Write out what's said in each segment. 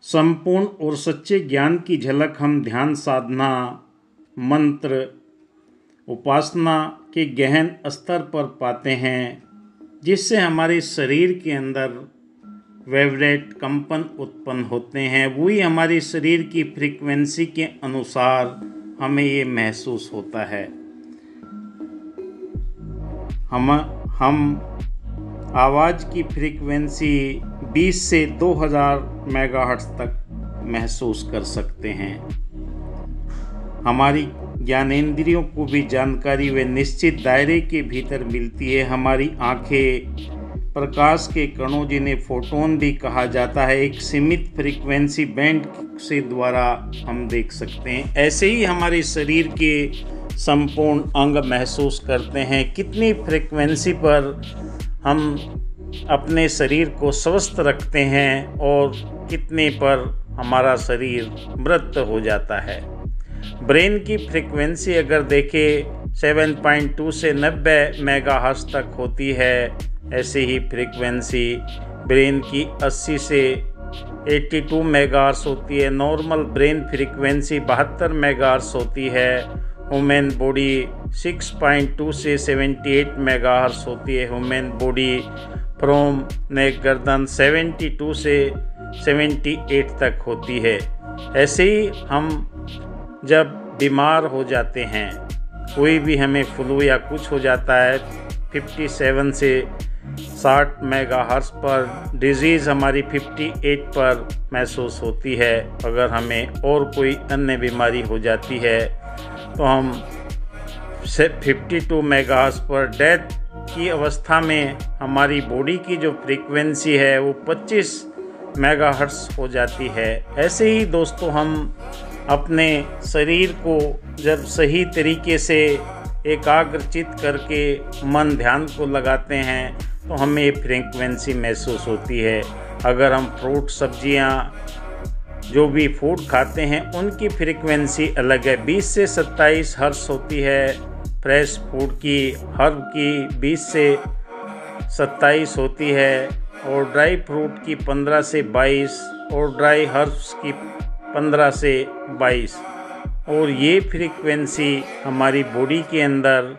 संपूर्ण और सच्चे ज्ञान की झलक हम ध्यान साधना, मंत्र, उपासना के गहन स्तर पर पाते हैं, जिससे हमारे शरीर के अंदर वाइब्रेट कंपन उत्पन्न होते हैं। वही हमारे शरीर की फ्रीक्वेंसी के अनुसार हमें ये महसूस होता है। हम आवाज़ की फ्रीक्वेंसी 20 से 2000 मेगाहर्ट्ज़ तक महसूस कर सकते हैं। हमारी ज्ञानेंद्रियों को भी जानकारी व निश्चित दायरे के भीतर मिलती है। हमारी आँखें प्रकाश के कणों, जिन्हें फोटोन भी कहा जाता है, एक सीमित फ्रीक्वेंसी बैंड से द्वारा हम देख सकते हैं। ऐसे ही हमारे शरीर के संपूर्ण अंग महसूस करते हैं कितनी फ्रीक्वेंसी पर हम अपने शरीर को स्वस्थ रखते हैं और कितने पर हमारा शरीर मृत हो जाता है। ब्रेन की फ्रीक्वेंसी अगर देखें 7.2 से 90 मेगाहर्ट्ज़ तक होती है। ऐसे ही फ्रीक्वेंसी ब्रेन की 80 से 82 मेगाहर्ट्ज़ होती है। नॉर्मल ब्रेन फ्रीक्वेंसी 72 मेगाहर्ट्ज़ होती है। ह्यूमन बॉडी 6.2 से 78 मेगाहर्ट्ज़ होती है। ह्यूमन बॉडी फ्रॉम नेक गर्दन 72 से 78 तक होती है। ऐसे ही हम जब बीमार हो जाते हैं, कोई भी हमें फ्लू या कुछ हो जाता है, 57 से 60 मेगाहर्ट्ज़ पर डिजीज़ हमारी 58 पर महसूस होती है। अगर हमें और कोई अन्य बीमारी हो जाती है तो हम 52 मेगाहर्ट्ज़ पर डेथ की अवस्था में हमारी बॉडी की जो फ्रीक्वेंसी है वो 25 मेगाहर्ट्ज़ हो जाती है। ऐसे ही दोस्तों, हम अपने शरीर को जब सही तरीके से एकाग्रचित करके मन ध्यान को लगाते हैं तो हमें ये फ्रीक्वेंसी महसूस होती है। अगर हम फ्रूट, सब्जियां, जो भी फूड खाते हैं उनकी फ्रीक्वेंसी अलग है। 20 से 27 हर्ट्ज़ होती है। फ्रेश फूड की, हर्ब की 20 से 27 होती है और ड्राई फ्रूट की 15 से 22 और ड्राई हर्ब्स की 15 से 22। और ये फ्रीक्वेंसी हमारी बॉडी के अंदर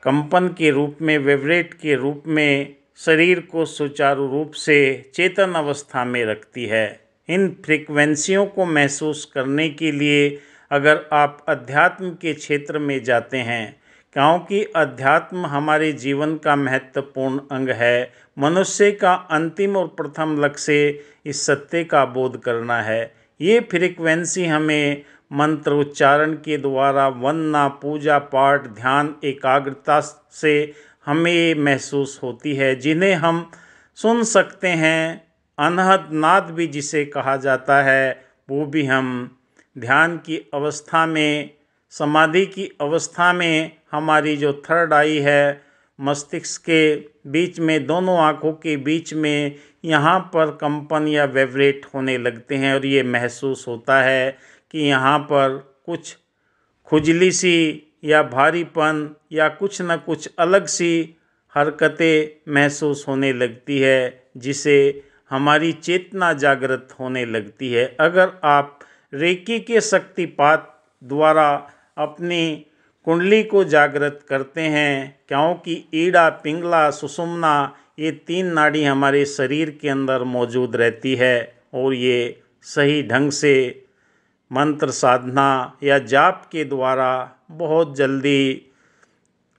कंपन के रूप में, वाइब्रेट के रूप में शरीर को सुचारू रूप से चेतन अवस्था में रखती है। इन फ्रीक्वेंसियों को महसूस करने के लिए अगर आप अध्यात्म के क्षेत्र में जाते हैं, क्योंकि अध्यात्म हमारे जीवन का महत्वपूर्ण अंग है। मनुष्य का अंतिम और प्रथम लक्ष्य इस सत्य का बोध करना है। ये फ्रीक्वेंसी हमें मंत्र उच्चारण के द्वारा, वंदना, पूजा पाठ, ध्यान, एकाग्रता से हमें महसूस होती है, जिन्हें हम सुन सकते हैं। अनहद नाद भी जिसे कहा जाता है, वो भी हम ध्यान की अवस्था में, समाधि की अवस्था में, हमारी जो थर्ड आई है, मस्तिष्क के बीच में, दोनों आँखों के बीच में, यहाँ पर कंपन या वाइब्रेट होने लगते हैं और ये महसूस होता है कि यहाँ पर कुछ खुजली सी या भारीपन या कुछ न कुछ अलग सी हरकतें महसूस होने लगती है, जिसे हमारी चेतना जागृत होने लगती है। अगर आप रेकी के शक्तिपात द्वारा अपनी कुंडली को जागृत करते हैं, क्योंकि ईड़ा, पिंगला, सुषुम्ना, ये 3 नाड़ी हमारे शरीर के अंदर मौजूद रहती है और ये सही ढंग से मंत्र साधना या जाप के द्वारा बहुत जल्दी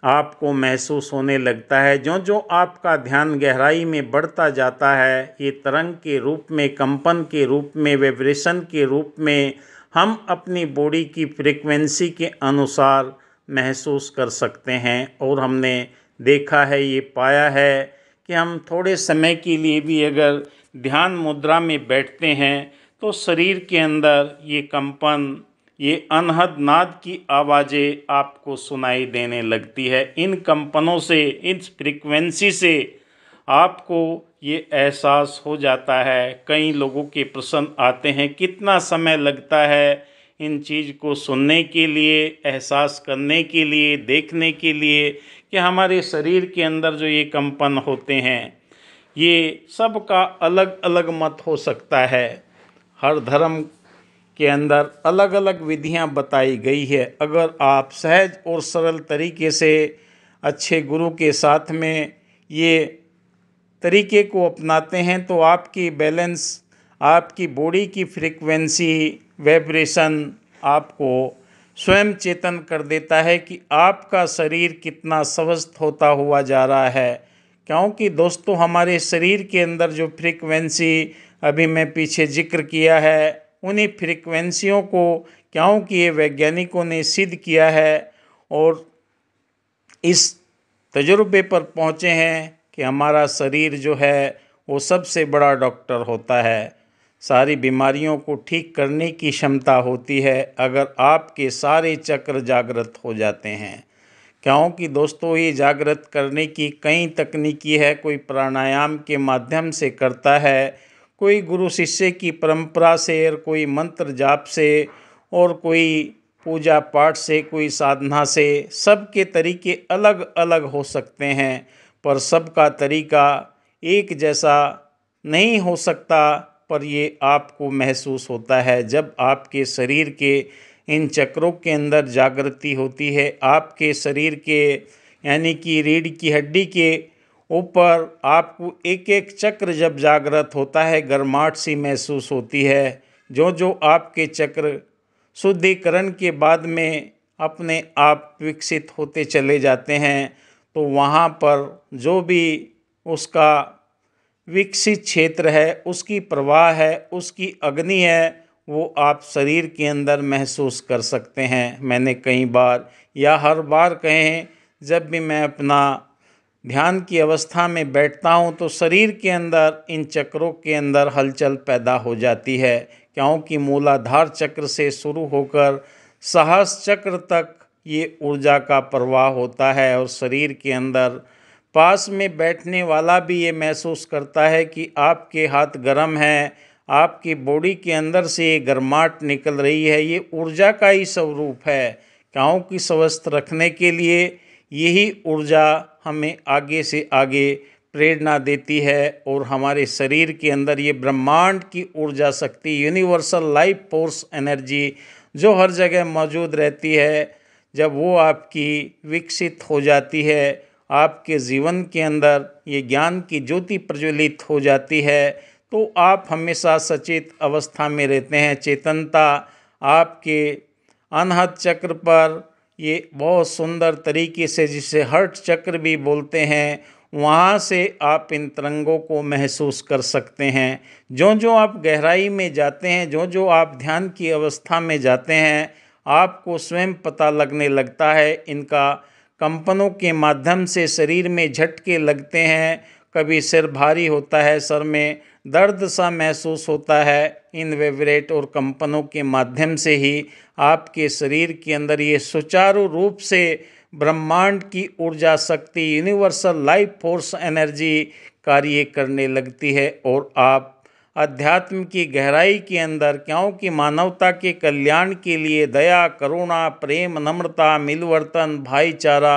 आपको महसूस होने लगता है। जो जो आपका ध्यान गहराई में बढ़ता जाता है, ये तरंग के रूप में, कंपन के रूप में, वाइब्रेशन के रूप में हम अपनी बॉडी की फ्रीक्वेंसी के अनुसार महसूस कर सकते हैं। और हमने देखा है, ये पाया है कि हम थोड़े समय के लिए भी अगर ध्यान मुद्रा में बैठते हैं तो शरीर के अंदर ये कंपन, ये अनहद नाद की आवाज़ें आपको सुनाई देने लगती है। इन कंपनों से, इस फ्रीक्वेंसी से आपको ये एहसास हो जाता है। कई लोगों के प्रश्न आते हैं, कितना समय लगता है इन चीज़ को सुनने के लिए, एहसास करने के लिए, देखने के लिए कि हमारे शरीर के अंदर जो ये कंपन होते हैं, ये सब का अलग अलग मत हो सकता है। हर धर्म के अंदर अलग अलग विधियां बताई गई है। अगर आप सहज और सरल तरीके से अच्छे गुरु के साथ में ये तरीके को अपनाते हैं तो आपकी बैलेंस, आपकी बॉडी की फ्रीक्वेंसी, वाइब्रेशन आपको स्वयं चेतन कर देता है कि आपका शरीर कितना स्वस्थ होता हुआ जा रहा है। क्योंकि दोस्तों हमारे शरीर के अंदर जो फ्रीक्वेंसी अभी मैं पीछे जिक्र किया है, उन्हीं फ्रीक्वेंसियों को क्योंकि ये वैज्ञानिकों ने सिद्ध किया है और इस तजुर्बे पर पहुँचे हैं कि हमारा शरीर जो है वो सबसे बड़ा डॉक्टर होता है। सारी बीमारियों को ठीक करने की क्षमता होती है अगर आपके सारे चक्र जागृत हो जाते हैं। क्योंकि दोस्तों ये जागृत करने की कई तकनीकी है। कोई प्राणायाम के माध्यम से करता है, कोई गुरु शिष्य की परंपरा से, और कोई मंत्र जाप से, और कोई पूजा पाठ से, कोई साधना से। सबके तरीके अलग अलग हो सकते हैं पर सबका तरीका एक जैसा नहीं हो सकता। पर ये आपको महसूस होता है जब आपके शरीर के इन चक्रों के अंदर जागृति होती है। आपके शरीर के यानी कि रीढ़ की हड्डी के ऊपर आपको एक एक चक्र जब जागृत होता है, गर्माहट सी महसूस होती है। जो जो आपके चक्र शुद्धिकरण के बाद में अपने आप विकसित होते चले जाते हैं तो वहाँ पर जो भी उसका विकसित क्षेत्र है, उसकी प्रवाह है, उसकी अग्नि है, वो आप शरीर के अंदर महसूस कर सकते हैं। मैंने कई बार या हर बार कहे हैं, जब भी मैं अपना ध्यान की अवस्था में बैठता हूँ तो शरीर के अंदर इन चक्रों के अंदर हलचल पैदा हो जाती है। क्योंकि मूलाधार चक्र से शुरू होकर सहस्र चक्र तक ये ऊर्जा का प्रवाह होता है और शरीर के अंदर पास में बैठने वाला भी ये महसूस करता है कि आपके हाथ गर्म हैं, आपकी बॉडी के अंदर से ये गर्माहट निकल रही है। ये ऊर्जा का ही स्वरूप है। क्योंकि स्वस्थ रखने के लिए यही ऊर्जा हमें आगे से आगे प्रेरणा देती है और हमारे शरीर के अंदर ये ब्रह्मांड की ऊर्जा शक्ति, यूनिवर्सल लाइफ फोर्स एनर्जी जो हर जगह मौजूद रहती है, जब वो आपकी विकसित हो जाती है, आपके जीवन के अंदर ये ज्ञान की ज्योति प्रज्वलित हो जाती है तो आप हमेशा सचेत अवस्था में रहते हैं। चेतनता आपके अनहद चक्र पर ये बहुत सुंदर तरीके से, जिसे हर्ट चक्र भी बोलते हैं, वहाँ से आप इन तरंगों को महसूस कर सकते हैं। जो जो आप गहराई में जाते हैं, जो जो आप ध्यान की अवस्था में जाते हैं, आपको स्वयं पता लगने लगता है। इनका कंपनों के माध्यम से शरीर में झटके लगते हैं। कभी सिर भारी होता है, सर में दर्द सा महसूस होता है। इन वाइब्रेट और कंपनों के माध्यम से ही आपके शरीर के अंदर ये सुचारू रूप से ब्रह्मांड की ऊर्जा शक्ति, यूनिवर्सल लाइफ फोर्स एनर्जी कार्य करने लगती है और आप अध्यात्म की गहराई के अंदर, क्योंकि मानवता के कल्याण के लिए दया, करुणा, प्रेम, नम्रता, मिलवर्तन, भाईचारा,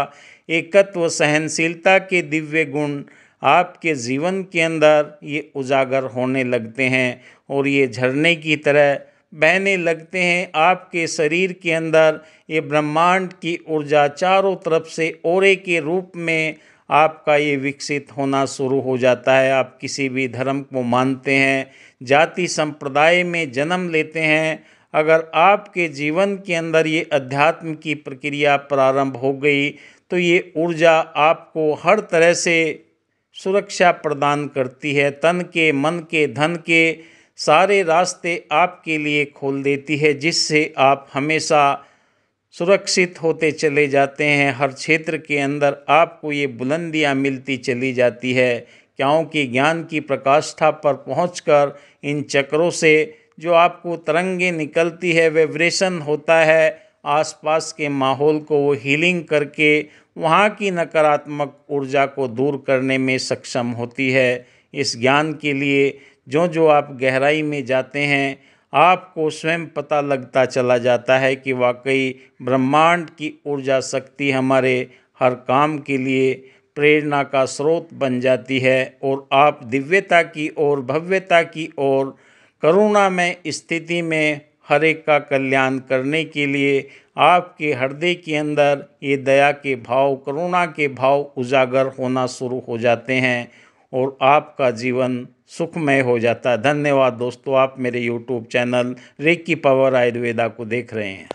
एकत्व, सहनशीलता के दिव्य गुण आपके जीवन के अंदर ये उजागर होने लगते हैं और ये झरने की तरह बहने लगते हैं। आपके शरीर के अंदर ये ब्रह्मांड की ऊर्जा चारों तरफ से ओरे के रूप में आपका ये विकसित होना शुरू हो जाता है। आप किसी भी धर्म को मानते हैं, जाति संप्रदाय में जन्म लेते हैं, अगर आपके जीवन के अंदर ये अध्यात्म की प्रक्रिया प्रारंभ हो गई तो ये ऊर्जा आपको हर तरह से सुरक्षा प्रदान करती है। तन के, मन के, धन के सारे रास्ते आपके लिए खोल देती है, जिससे आप हमेशा सुरक्षित होते चले जाते हैं। हर क्षेत्र के अंदर आपको ये बुलंदियां मिलती चली जाती है। क्योंकि ज्ञान की प्रकाष्ठा पर पहुंचकर इन चक्रों से जो आपको तरंगे निकलती है, वाइब्रेशन होता है, आसपास के माहौल को वो हीलिंग करके वहाँ की नकारात्मक ऊर्जा को दूर करने में सक्षम होती है। इस ज्ञान के लिए जो जो आप गहराई में जाते हैं, आपको स्वयं पता लगता चला जाता है कि वाकई ब्रह्मांड की ऊर्जा शक्ति हमारे हर काम के लिए प्रेरणा का स्रोत बन जाती है और आप दिव्यता की ओर, भव्यता की ओर करुणामय स्थिति में हर एक का कल्याण करने के लिए आपके हृदय के अंदर ये दया के भाव, करुणा के भाव उजागर होना शुरू हो जाते हैं और आपका जीवन सुखमय हो जाता है। धन्यवाद दोस्तों, आप मेरे YouTube channel Reiki power Ayurveda को देख रहे हैं।